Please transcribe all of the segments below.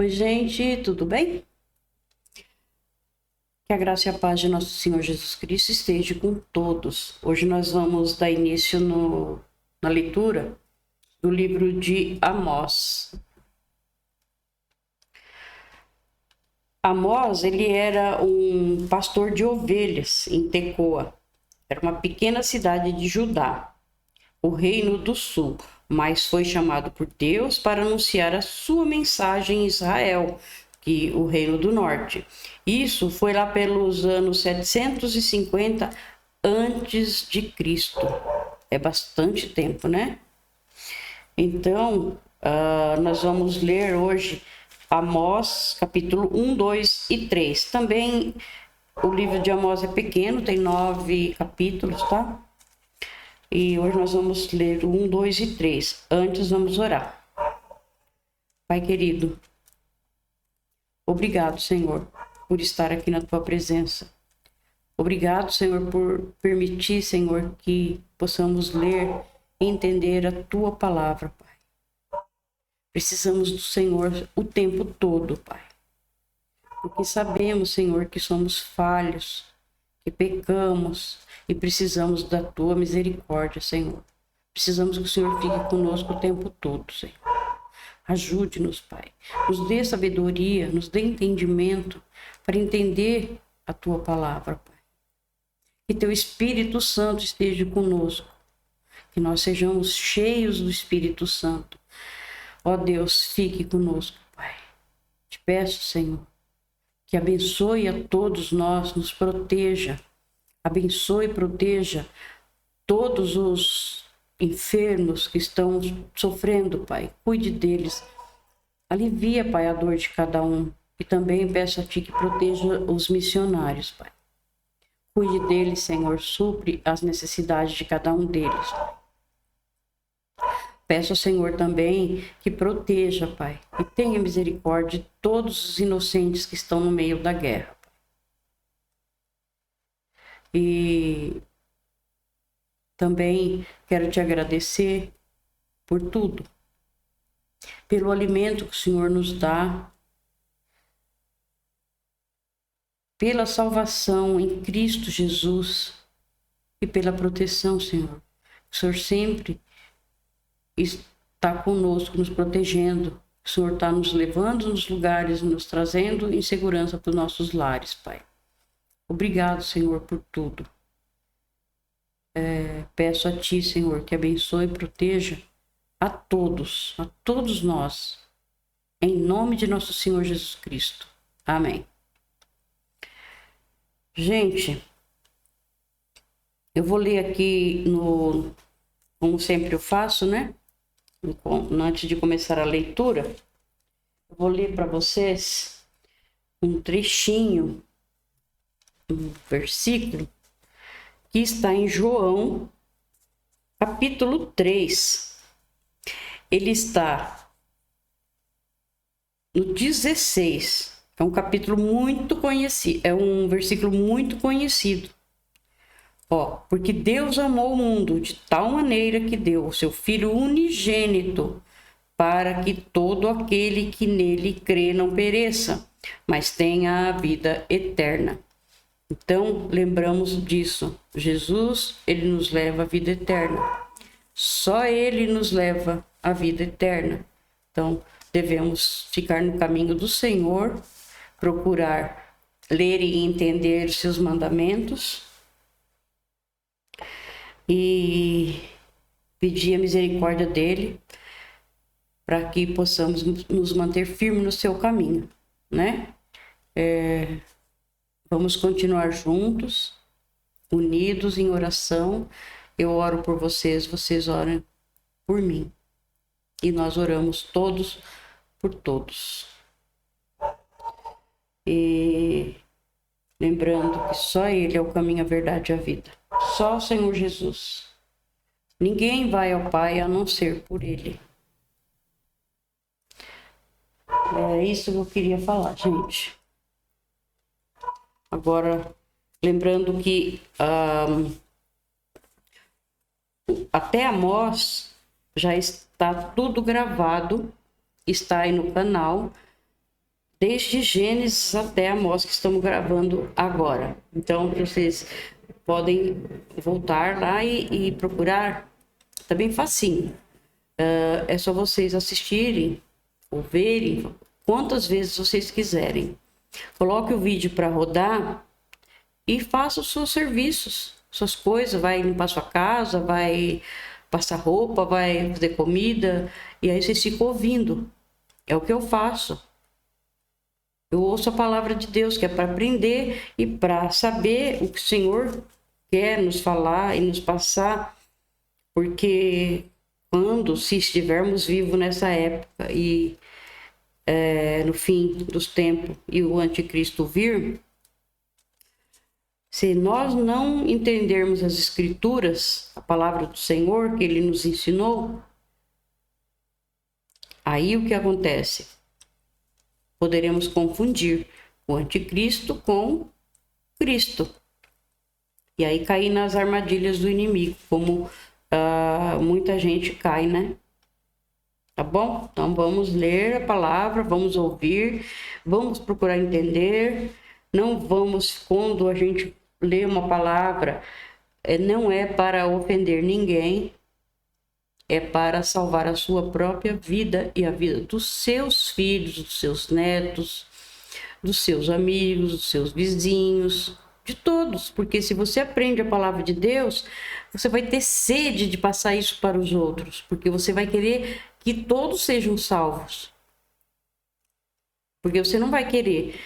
Oi, gente, tudo bem? Que a graça e a paz de nosso Senhor Jesus Cristo esteja com todos. Hoje nós vamos dar início na leitura do livro de Amós. Amós, ele era um pastor de ovelhas em Tecoa. Era uma pequena cidade de Judá, o reino do sul, mas foi chamado por Deus para anunciar a sua mensagem em Israel, que o reino do norte. Isso foi lá pelos anos 750 antes de Cristo. É bastante tempo, né? Então, nós vamos ler hoje Amós, capítulo 1, 2 e 3. Também o livro de Amós é pequeno, tem 9 capítulos, tá? E hoje nós vamos ler o 1, 2 e 3. Antes vamos orar. Pai querido, obrigado, Senhor, por estar aqui na tua presença. Obrigado, Senhor, por permitir, Senhor, que possamos ler e entender a tua palavra, Pai. Precisamos do Senhor o tempo todo, Pai. Porque sabemos, Senhor, que somos falhos, que pecamos e precisamos da tua misericórdia, Senhor. Precisamos que o Senhor fique conosco o tempo todo, Senhor. Ajude-nos, Pai. Nos dê sabedoria, nos dê entendimento para entender a tua palavra, Pai. Que teu Espírito Santo esteja conosco. Que nós sejamos cheios do Espírito Santo. Ó Deus, fique conosco, Pai. Te peço, Senhor, que abençoe a todos nós, nos proteja. Abençoe e proteja todos os enfermos que estão sofrendo, Pai. Cuide deles. Alivia, Pai, a dor de cada um. E também peço a Ti que proteja os missionários, Pai. Cuide deles, Senhor. Supre as necessidades de cada um deles, Pai. Peço ao Senhor também que proteja, Pai, e tenha misericórdia de todos os inocentes que estão no meio da guerra, Pai. E também quero te agradecer por tudo, pelo alimento que o Senhor nos dá, pela salvação em Cristo Jesus e pela proteção, Senhor. O Senhor sempre está conosco, nos protegendo. O Senhor está nos levando nos lugares, nos trazendo em segurança para os nossos lares, Pai. Obrigado, Senhor, por tudo. Peço a Ti, Senhor, que abençoe e proteja a todos nós, em nome de nosso Senhor Jesus Cristo. Amém. Gente, eu vou ler aqui como sempre eu faço, né? Antes de começar a leitura, eu vou ler para vocês um trechinho, um versículo, que está em João, capítulo 3. Ele está no 16. É um capítulo muito conhecido, é um versículo muito conhecido. Porque Deus amou o mundo de tal maneira que deu o seu Filho unigênito, para que todo aquele que nele crê não pereça, mas tenha a vida eterna. Então, lembramos disso. Jesus, ele nos leva à vida eterna. Só ele nos leva à vida eterna. Então, devemos ficar no caminho do Senhor, procurar ler e entender os seus mandamentos e pedir a misericórdia dele para que possamos nos manter firmes no seu caminho, né? Vamos continuar juntos, unidos em oração. Eu oro por vocês, vocês oram por mim. E nós oramos todos por todos. E lembrando que só Ele é o caminho, a verdade e a vida. Só o Senhor Jesus. Ninguém vai ao Pai a não ser por Ele. É isso que eu queria falar, gente. Agora, lembrando que até Amós já está tudo gravado, está aí no canal. desde Gênesis até Amós, que estamos gravando agora. Então, vocês podem voltar lá e procurar, tá bem facinho. É só vocês assistirem ou verem quantas vezes vocês quiserem. Coloque o vídeo para rodar e faça os seus serviços, suas coisas, vai limpar sua casa, vai passar roupa, vai fazer comida, e aí vocês ficam ouvindo. É o que eu faço. Eu ouço a palavra de Deus, que é para aprender e para saber o que o Senhor quer nos falar e nos passar, porque se estivermos vivos nessa época e no fim dos tempos e o anticristo vir, se nós não entendermos as escrituras, a palavra do Senhor que Ele nos ensinou, aí o que acontece? Poderemos confundir o anticristo com Cristo. E aí cair nas armadilhas do inimigo, como muita gente cai, né? Tá bom? Então vamos ler a palavra, vamos ouvir, vamos procurar entender. Não vamos, quando a gente lê uma palavra, não é para ofender ninguém, é para salvar a sua própria vida e a vida dos seus filhos, dos seus netos, dos seus amigos, dos seus vizinhos, de todos. Porque se você aprende a palavra de Deus, você vai ter sede de passar isso para os outros, porque você vai querer que todos sejam salvos. Porque você não vai querer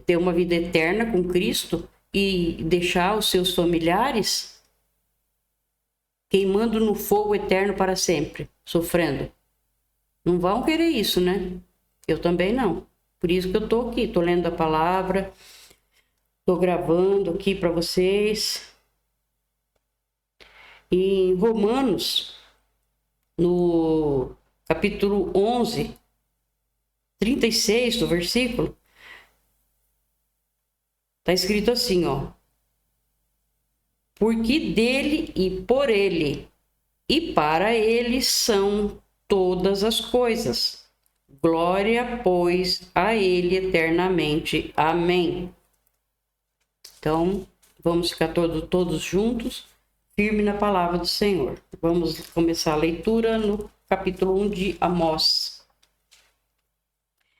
ter uma vida eterna com Cristo e deixar os seus familiares queimando no fogo eterno para sempre, sofrendo. Não vão querer isso, né? Eu também não. Por isso que eu tô aqui, tô lendo a palavra, tô gravando aqui para vocês. E em Romanos, no capítulo 11, 36 do versículo, tá escrito assim, ó. Porque dele e por ele e para ele são todas as coisas. Glória, pois, a ele eternamente. Amém. Então, vamos ficar todos juntos, firme na palavra do Senhor. Vamos começar a leitura no capítulo 1 de Amós.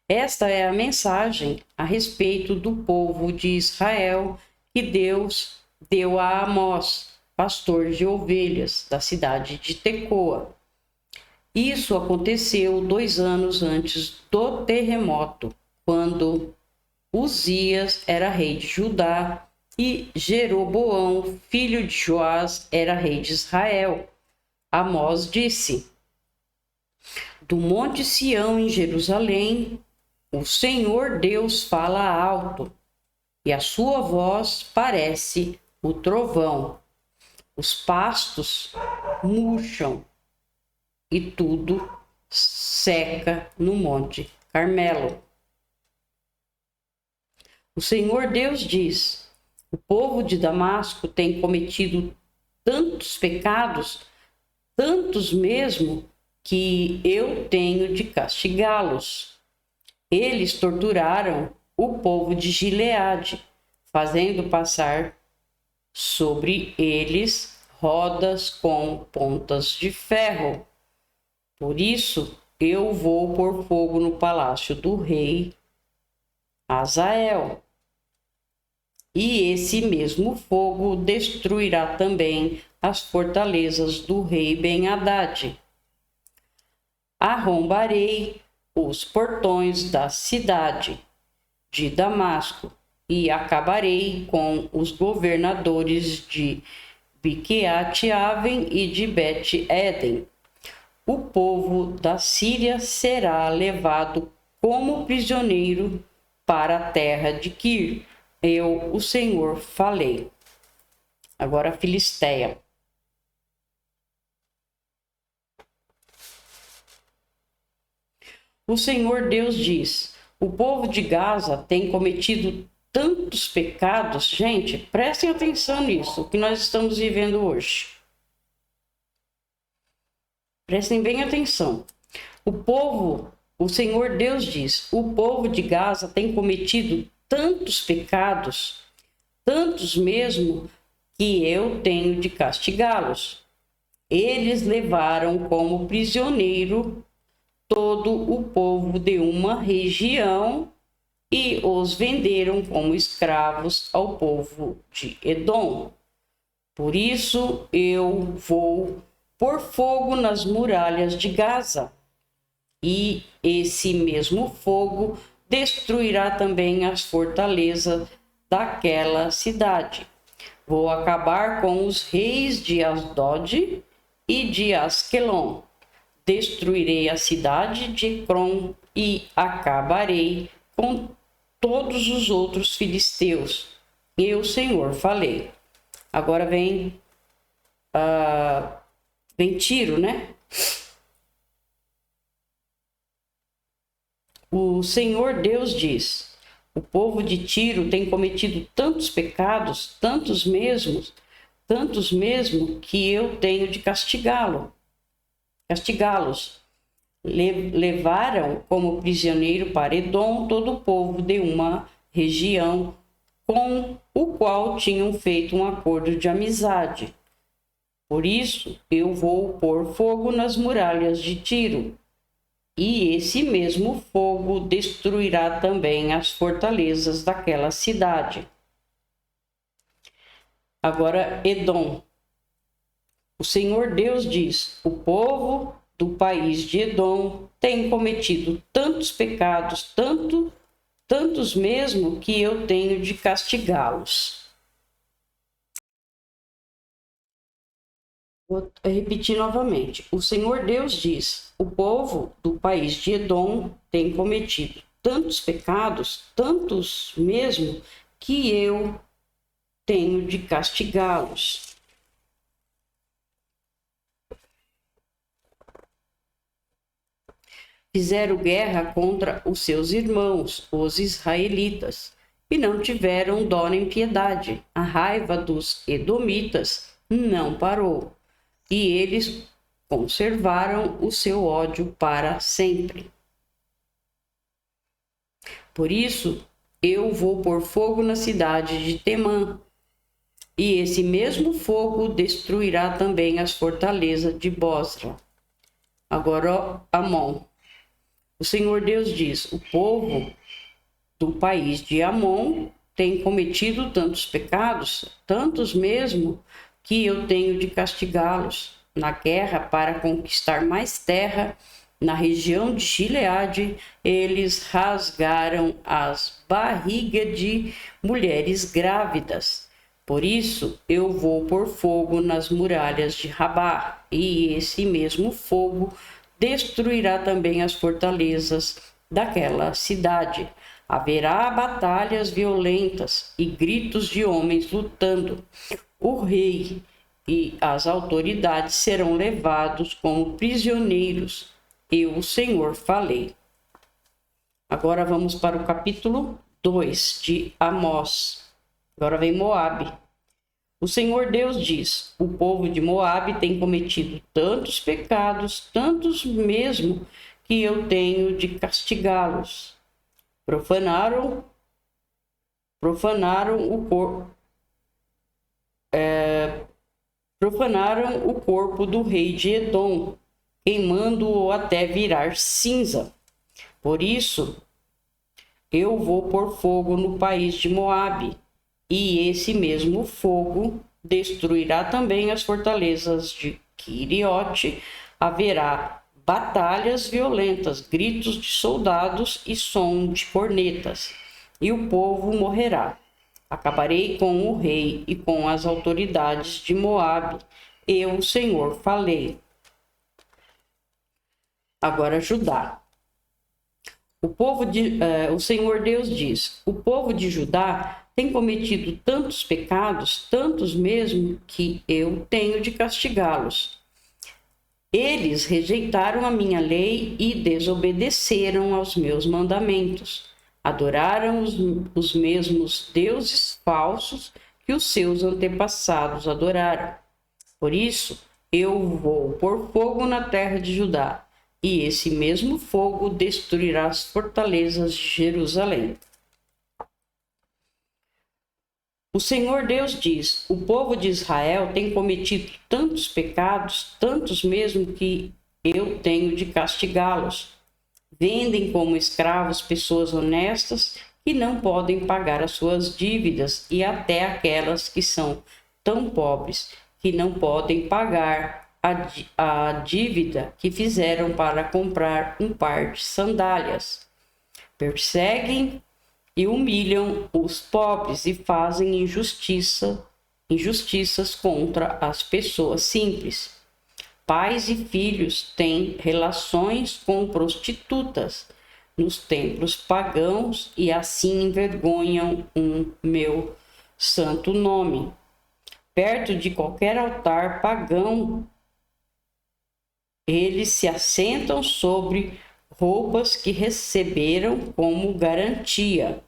Esta é a mensagem a respeito do povo de Israel que Deus deu a Amós, pastor de ovelhas, da cidade de Tecoa. Isso aconteceu 2 anos antes do terremoto, quando Uzias era rei de Judá e Jeroboão, filho de Joás, era rei de Israel. Amós disse: do monte Sião em Jerusalém, o Senhor Deus fala alto, e a sua voz parece o trovão. Os pastos murcham e tudo seca no monte Carmelo. O Senhor Deus diz: o povo de Damasco tem cometido tantos pecados, tantos mesmo, que eu tenho de castigá-los. Eles torturaram o povo de Gileade, fazendo passar sobre eles rodas com pontas de ferro. Por isso, eu vou pôr fogo no palácio do rei Hazael. E esse mesmo fogo destruirá também as fortalezas do rei Ben-Hadad. Arrombarei os portões da cidade de Damasco e acabarei com os governadores de Biquiat-Aven e de Bet-Eden. O povo da Síria será levado como prisioneiro para a terra de Quir. Eu, o Senhor, falei. Agora a Filisteia. O Senhor Deus diz: o povo de Gaza tem cometido tantos pecados. Gente, prestem atenção nisso, que nós estamos vivendo hoje. Prestem bem atenção. O povo o Senhor Deus diz: o povo de Gaza tem cometido tantos pecados, tantos mesmo, que eu tenho de castigá-los. Eles levaram como prisioneiro todo o povo de uma região e os venderam como escravos ao povo de Edom. Por isso eu vou pôr fogo nas muralhas de Gaza, e esse mesmo fogo destruirá também as fortalezas daquela cidade. Vou acabar com os reis de Asdod e de Asquelon. Destruirei a cidade de Ecrom e acabarei com todos os outros filisteus. Eu, Senhor, falei. Agora vem Tiro, né? O Senhor Deus diz: o povo de Tiro tem cometido tantos pecados, tantos mesmo, que eu tenho de castigá-los. Levaram como prisioneiro para Edom todo o povo de uma região com o qual tinham feito um acordo de amizade. Por isso, eu vou pôr fogo nas muralhas de Tiro, e esse mesmo fogo destruirá também as fortalezas daquela cidade. Agora, Edom. O Senhor Deus diz: o povo do país de Edom tem cometido tantos pecados, tantos mesmo, que eu tenho de castigá-los. Vou repetir novamente. O Senhor Deus diz: o povo do país de Edom tem cometido tantos pecados, tantos mesmo, que eu tenho de castigá-los. Fizeram guerra contra os seus irmãos, os israelitas, e não tiveram dó nem piedade. A raiva dos edomitas não parou, e eles conservaram o seu ódio para sempre. Por isso, eu vou pôr fogo na cidade de Temã, e esse mesmo fogo destruirá também as fortalezas de Bosra. Agora, Amon. O Senhor Deus diz: o povo do país de Amon tem cometido tantos pecados, tantos mesmo, que eu tenho de castigá-los. Na guerra para conquistar mais terra, na região de Gileade, eles rasgaram as barrigas de mulheres grávidas. Por isso, eu vou pôr fogo nas muralhas de Rabá, e esse mesmo fogo destruirá também as fortalezas daquela cidade. Haverá batalhas violentas e gritos de homens lutando. O rei e as autoridades serão levados como prisioneiros. Eu, o Senhor, falei. Agora vamos para o capítulo 2 de Amós. Agora vem Moabe. O Senhor Deus diz: o povo de Moabe tem cometido tantos pecados, tantos mesmo, que eu tenho de castigá-los. Profanaram o corpo do rei de Edom, queimando-o até virar cinza. Por isso, eu vou pôr fogo no país de Moabe, e esse mesmo fogo destruirá também as fortalezas de Quiriote. Haverá batalhas violentas, gritos de soldados e som de cornetas, e o povo morrerá. Acabarei com o rei e com as autoridades de Moabe. Eu, o Senhor, falei. Agora Judá. O Senhor Deus diz: o povo de Judá tem cometido tantos pecados, tantos mesmo, que eu tenho de castigá-los. Eles rejeitaram a minha lei e desobedeceram aos meus mandamentos. Adoraram os mesmos deuses falsos que os seus antepassados adoraram. Por isso, eu vou pôr fogo na terra de Judá, e esse mesmo fogo destruirá as fortalezas de Jerusalém. O Senhor Deus diz: o povo de Israel tem cometido tantos pecados, tantos mesmo, que eu tenho de castigá-los. Vendem como escravos pessoas honestas que não podem pagar as suas dívidas, e até aquelas que são tão pobres que não podem pagar a dívida que fizeram para comprar um par de sandálias. Perseguem e humilham os pobres e fazem injustiças contra as pessoas simples. Pais e filhos têm relações com prostitutas nos templos pagãos e assim envergonham o meu santo nome. Perto de qualquer altar pagão, eles se assentam sobre roupas que receberam como garantia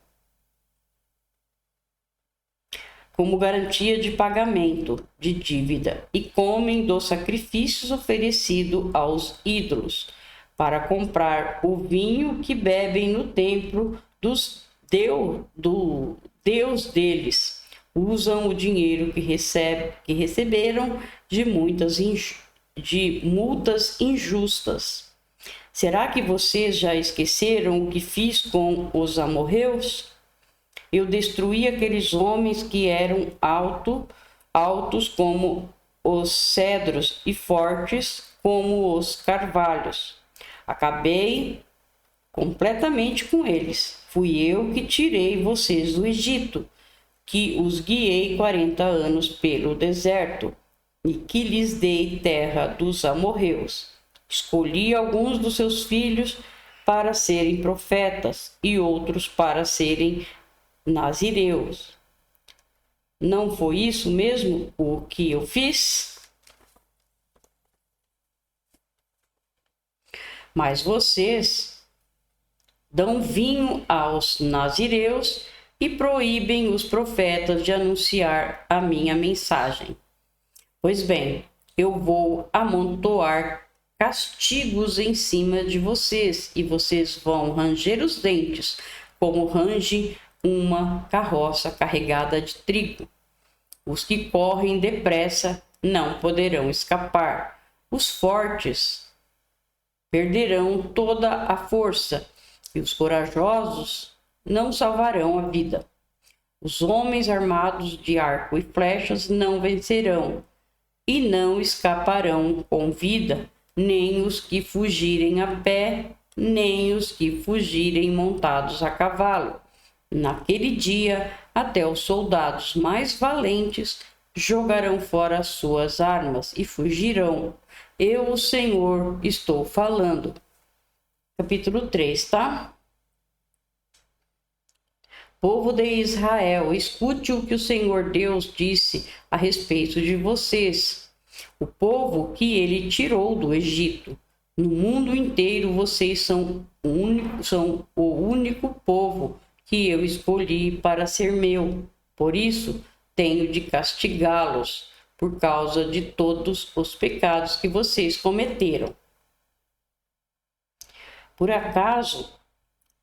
de pagamento de dívida, e comem dos sacrifícios oferecidos aos ídolos, para comprar o vinho que bebem no templo do Deus deles. Usam o dinheiro que receberam de multas injustas. Será que vocês já esqueceram o que fiz com os amorreus? Eu destruí aqueles homens que eram altos como os cedros e fortes como os carvalhos. Acabei completamente com eles. Fui eu que tirei vocês do Egito, que os guiei 40 anos pelo deserto e que lhes dei terra dos amorreus. Escolhi alguns dos seus filhos para serem profetas e outros para serem nazireus. Não foi isso mesmo o que eu fiz? Mas vocês dão vinho aos nazireus e proíbem os profetas de anunciar a minha mensagem. Pois bem, eu vou amontoar castigos em cima de vocês, e vocês vão ranger os dentes, como range uma carroça carregada de trigo. Os que correm depressa não poderão escapar. Os fortes perderão toda a força, e os corajosos não salvarão a vida. Os homens armados de arco e flechas não vencerão, e não escaparão com vida, nem os que fugirem a pé, nem os que fugirem montados a cavalo. Naquele dia, até os soldados mais valentes jogarão fora as suas armas e fugirão. Eu, o Senhor, estou falando. Capítulo 3, tá? Povo de Israel, escute o que o Senhor Deus disse a respeito de vocês, o povo que ele tirou do Egito. No mundo inteiro vocês são o único povo que eu escolhi para ser meu. Por isso, tenho de castigá-los por causa de todos os pecados que vocês cometeram. Por acaso,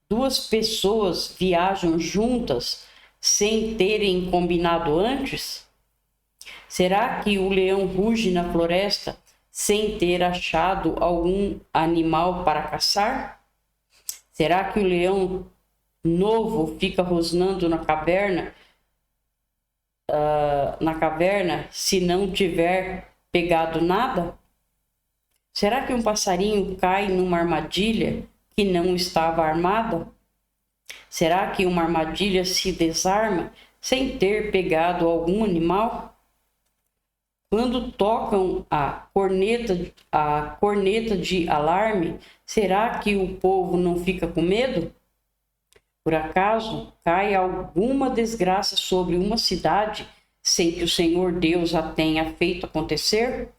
duas pessoas viajam juntas sem terem combinado antes? Será que o leão ruge na floresta sem ter achado algum animal para caçar? Será que o leão novo fica rosnando na caverna se não tiver pegado nada? Será que um passarinho cai numa armadilha que não estava armada? Será que uma armadilha se desarma sem ter pegado algum animal? Quando tocam a corneta de alarme, será que o povo não fica com medo? Por acaso cai alguma desgraça sobre uma cidade sem que o Senhor Deus a tenha feito acontecer?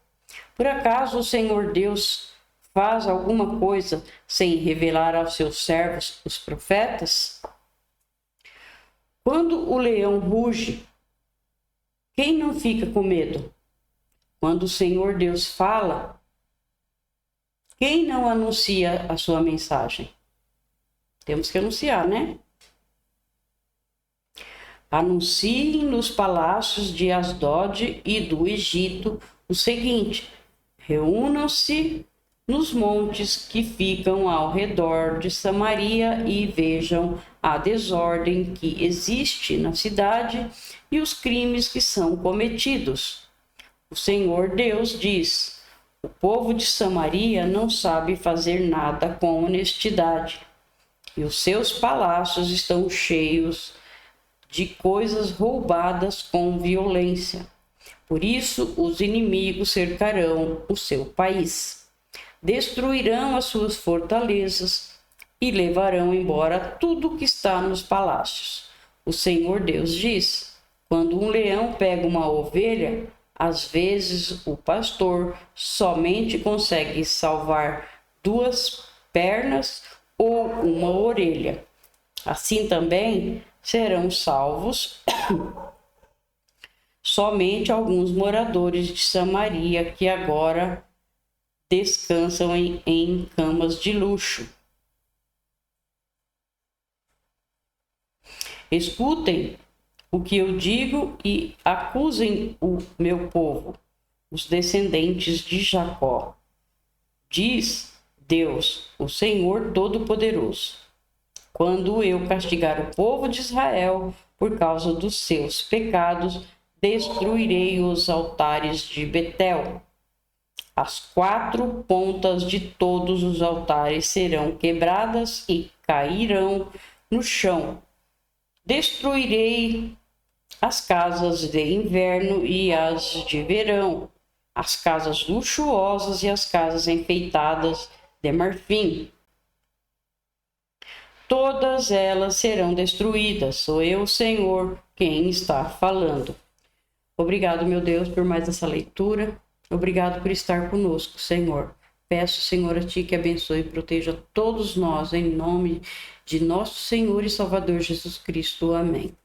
Por acaso o Senhor Deus faz alguma coisa sem revelar aos seus servos, os profetas? Quando o leão ruge, quem não fica com medo? Quando o Senhor Deus fala, Quem não anuncia a sua mensagem? Temos que anunciar, né? Anunciem nos palácios de Asdod e do Egito o seguinte: reúnam-se nos montes que ficam ao redor de Samaria e vejam a desordem que existe na cidade e os crimes que são cometidos. O Senhor Deus diz: o povo de Samaria não sabe fazer nada com honestidade, e os seus palácios estão cheios de coisas roubadas com violência. Por isso, os inimigos cercarão o seu país, destruirão as suas fortalezas e levarão embora tudo que está nos palácios. O Senhor Deus diz: quando um leão pega uma ovelha, às vezes o pastor somente consegue salvar 2 pernas ou uma orelha. Assim também serão salvos somente alguns moradores de Samaria que agora descansam em camas de luxo. Escutem o que eu digo e acusem o meu povo, os descendentes de Jacó. Diz Deus, o Senhor Todo-Poderoso: quando eu castigar o povo de Israel por causa dos seus pecados, destruirei os altares de Betel. As 4 pontas de todos os altares serão quebradas e cairão no chão. Destruirei as casas de inverno e as de verão, as casas luxuosas e as casas enfeitadas de marfim. Todas elas serão destruídas. Sou eu, Senhor, quem está falando. Obrigado, meu Deus, por mais essa leitura. Obrigado por estar conosco, Senhor. Peço, Senhor, a Ti que abençoe e proteja todos nós, em nome de nosso Senhor e Salvador Jesus Cristo. Amém.